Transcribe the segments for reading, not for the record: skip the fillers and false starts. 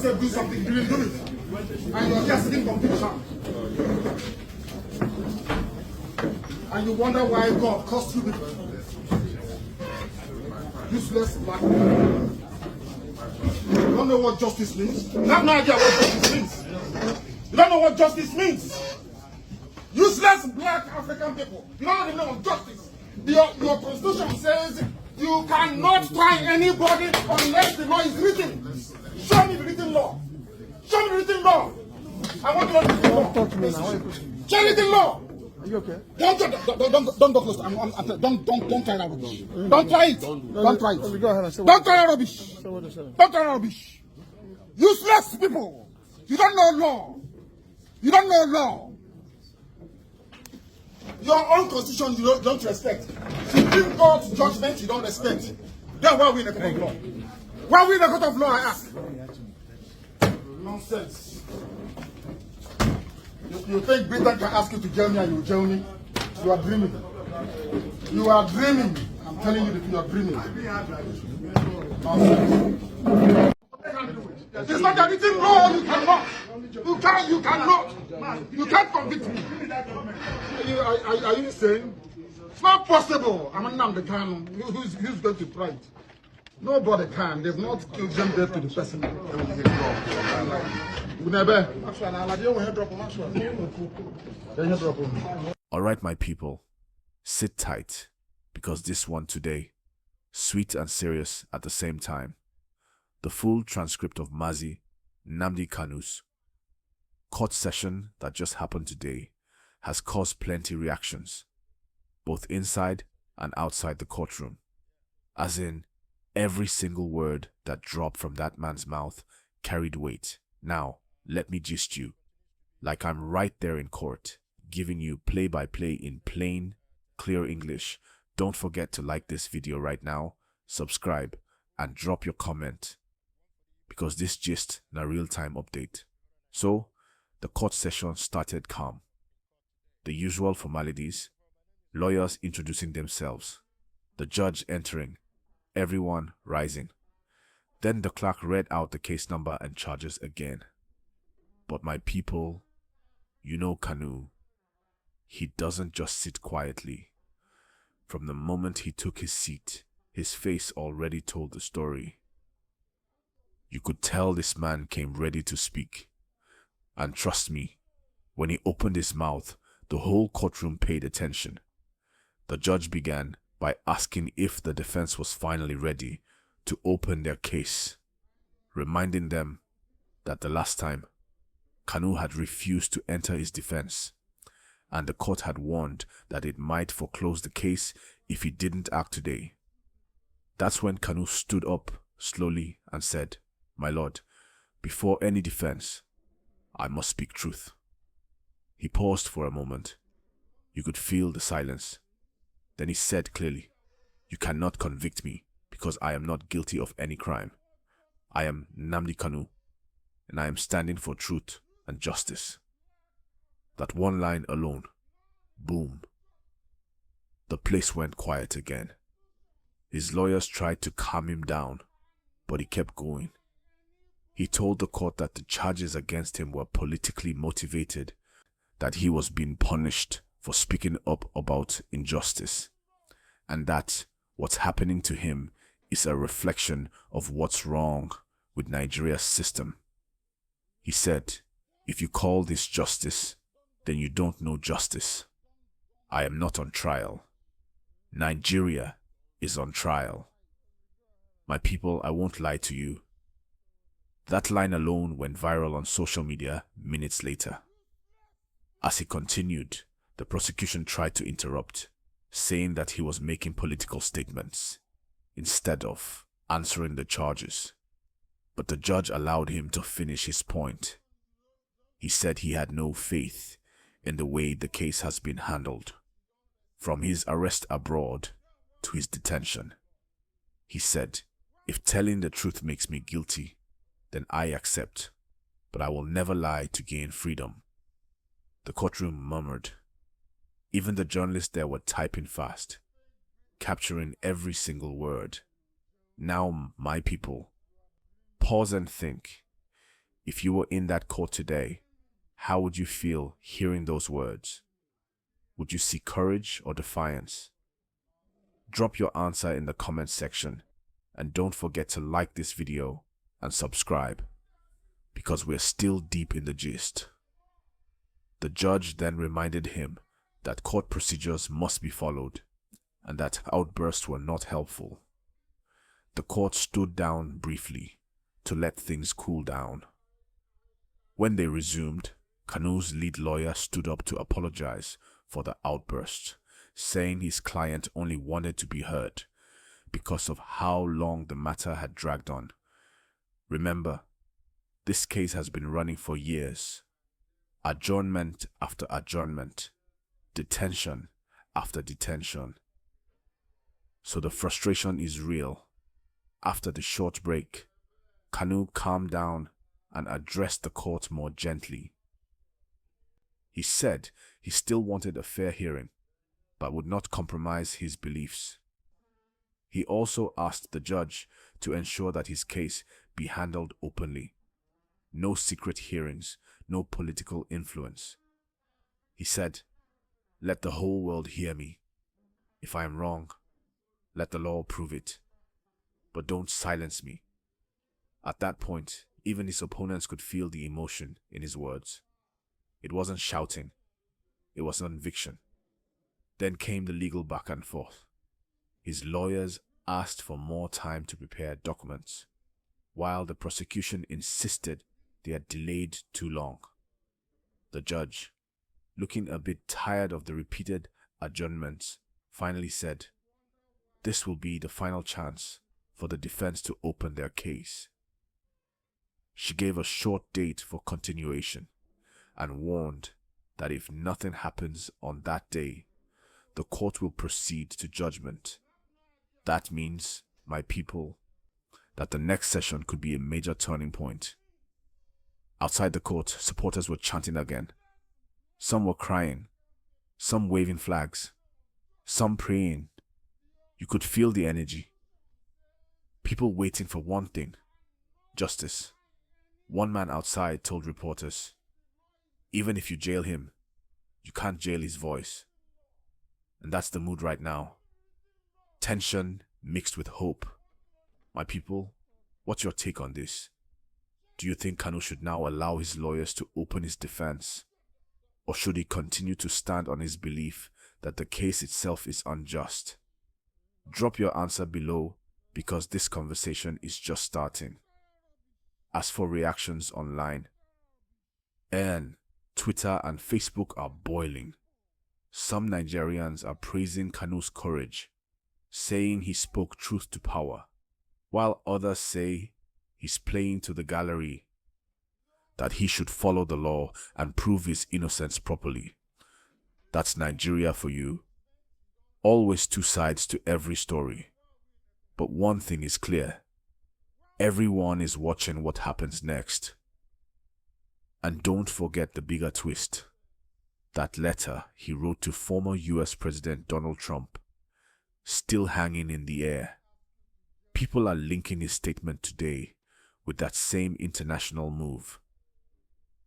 yourself do something, you will do it. And you're just sitting conviction. And you wonder why God caused you people. Useless black people. You don't know what justice means. You have no idea what justice means. You don't know what justice means. Useless black African people. You don't even know what justice. Your constitution says you cannot try anybody unless the law is written. Show me the written law. Show me the written law. I want to know the written law. Talk to me now. Show me the written law. Are you okay? Don't go close. Don't try that rubbish. Don't try it. Don't try it. Go ahead and say don't try that rubbish. Don't try that rubbish. Useless people. You don't know law. You don't know law. Your own constitution you don't respect. Supreme Court judgment you don't respect. Then why are we in the court of law? Why are we in the court of law, I ask? Nonsense. You think Britain can ask you to jail me and you will jail me? You are dreaming. You are dreaming. I'm telling you that you are dreaming. Nonsense. It's not that written law, you cannot. You cannot. You can't convict me. Are you saying? It's not possible. I'm Nnamdi Kanu. Who's going to try it? Nobody can. They've not killed them dead to the person. All right, my people, sit tight, because this one today, sweet and serious at the same time. The full transcript of Mazi Nnamdi Kanu's court session that just happened today has caused plenty reactions, both inside and outside the courtroom. As in, every single word that dropped from that man's mouth carried weight. Now, let me gist you, like I'm right there in court, giving you play-by-play in plain, clear English. Don't forget to like this video right now, subscribe, and drop your comment, because this gist na real-time update. So, the court session started calm. The usual formalities, lawyers introducing themselves, the judge entering, everyone rising. Then the clerk read out the case number and charges again. But my people, you know Kanu, he doesn't just sit quietly. From the moment he took his seat, his face already told the story. You could tell this man came ready to speak. And trust me, when he opened his mouth, the whole courtroom paid attention. The judge began by asking if the defense was finally ready to open their case, reminding them that the last time, Kanu had refused to enter his defense, and the court had warned that it might foreclose the case if he didn't act today. That's when Kanu stood up slowly and said, "My lord, before any defense, I must speak truth." He paused for a moment. You could feel the silence. Then he said clearly, "You cannot convict me because I am not guilty of any crime. I am Nnamdi Kanu, and I am standing for truth and justice." That one line alone, boom. The place went quiet again. His lawyers tried to calm him down, but he kept going. He told the court that the charges against him were politically motivated, that he was being punished for speaking up about injustice, and that what's happening to him is a reflection of what's wrong with Nigeria's system. He said, "If you call this justice, then you don't know justice. I am not on trial. Nigeria is on trial." My people, I won't lie to you. That line alone went viral on social media minutes later. As he continued, the prosecution tried to interrupt, saying that he was making political statements instead of answering the charges. But the judge allowed him to finish his point. He said he had no faith in the way the case has been handled, from his arrest abroad to his detention. He said, "If telling the truth makes me guilty, then I accept, but I will never lie to gain freedom." The courtroom murmured. Even the journalists there were typing fast, capturing every single word. Now, my people, pause and think. If you were in that court today, how would you feel hearing those words? Would you see courage or defiance? Drop your answer in the comments section, and don't forget to like this video and subscribe, because we're still deep in the gist. The judge then reminded him that court procedures must be followed and that outbursts were not helpful. The court stood down briefly to let things cool down. When they resumed, Kanu's lead lawyer stood up to apologize for the outburst, saying his client only wanted to be heard because of how long the matter had dragged on. Remember, this case has been running for years. Adjournment after adjournment, detention after detention. So the frustration is real. After the short break, Kanu calmed down and addressed the court more gently. He said he still wanted a fair hearing, but would not compromise his beliefs. He also asked the judge to ensure that his case be handled openly. No secret hearings, no political influence. He said, "Let the whole world hear me. If I am wrong, let the law prove it. But don't silence me." At that point, even his opponents could feel the emotion in his words. It wasn't shouting, it was conviction. Then came the legal back and forth. His lawyers asked for more time to prepare documents, while the prosecution insisted they had delayed too long. The judge, looking a bit tired of the repeated adjournments, finally said, "This will be the final chance for the defense to open their case." She gave a short date for continuation and warned that if nothing happens on that day, the court will proceed to judgment. That means, my people, that the next session could be a major turning point. Outside the court, supporters were chanting again. Some were crying, some waving flags, some praying. You could feel the energy. People waiting for one thing: justice. One man outside told reporters, "Even if you jail him, you can't jail his voice." And that's the mood right now. Tension mixed with hope. My people, what's your take on this? Do you think Kanu should now allow his lawyers to open his defense? Or should he continue to stand on his belief that the case itself is unjust? Drop your answer below, because this conversation is just starting. As for reactions online, Twitter and Facebook are boiling. Some Nigerians are praising Kanu's courage, saying he spoke truth to power, while others say he's playing to the gallery, that he should follow the law and prove his innocence properly. That's Nigeria for you. Always two sides to every story. But one thing is clear: everyone is watching what happens next. And don't forget the bigger twist. That letter he wrote to former US President Donald Trump, still hanging in the air. People are linking his statement today with that same international move.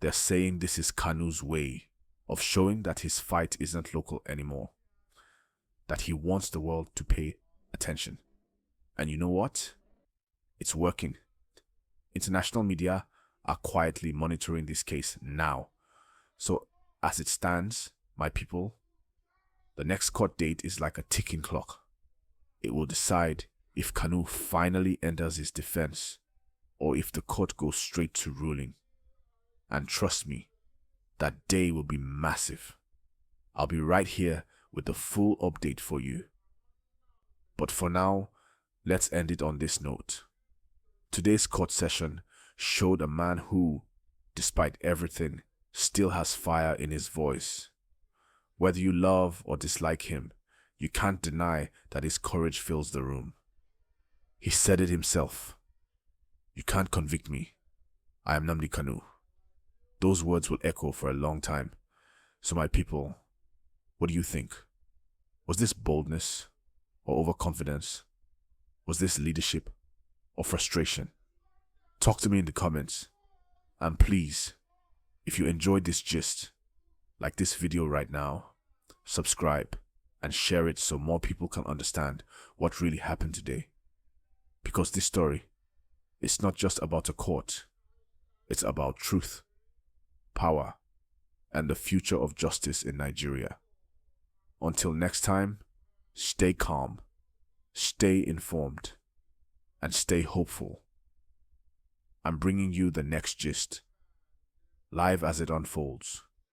They're saying this is Kanu's way of showing that his fight isn't local anymore, that he wants the world to pay attention. And you know what? It's working. International media are quietly monitoring this case now. So as it stands, my people, the next court date is like a ticking clock. It will decide if Kanu finally enters his defense, or if the court goes straight to ruling. And trust me, that day will be massive. I'll be right here with the full update for you. But for now, let's end it on this note. Today's court session showed a man who, despite everything, still has fire in his voice. Whether you love or dislike him, you can't deny that his courage fills the room. He said it himself. "You can't convict me. I am Nnamdi Kanu." Those words will echo for a long time. So my people, what do you think? Was this boldness or overconfidence? Was this leadership or frustration? Talk to me in the comments. And please, if you enjoyed this gist, like this video right now, subscribe and share it so more people can understand what really happened today. Because this story, it's not just about a court, it's about truth, power, and the future of justice in Nigeria. Until next time, stay calm, stay informed, and stay hopeful. I'm bringing you the next gist, live as it unfolds.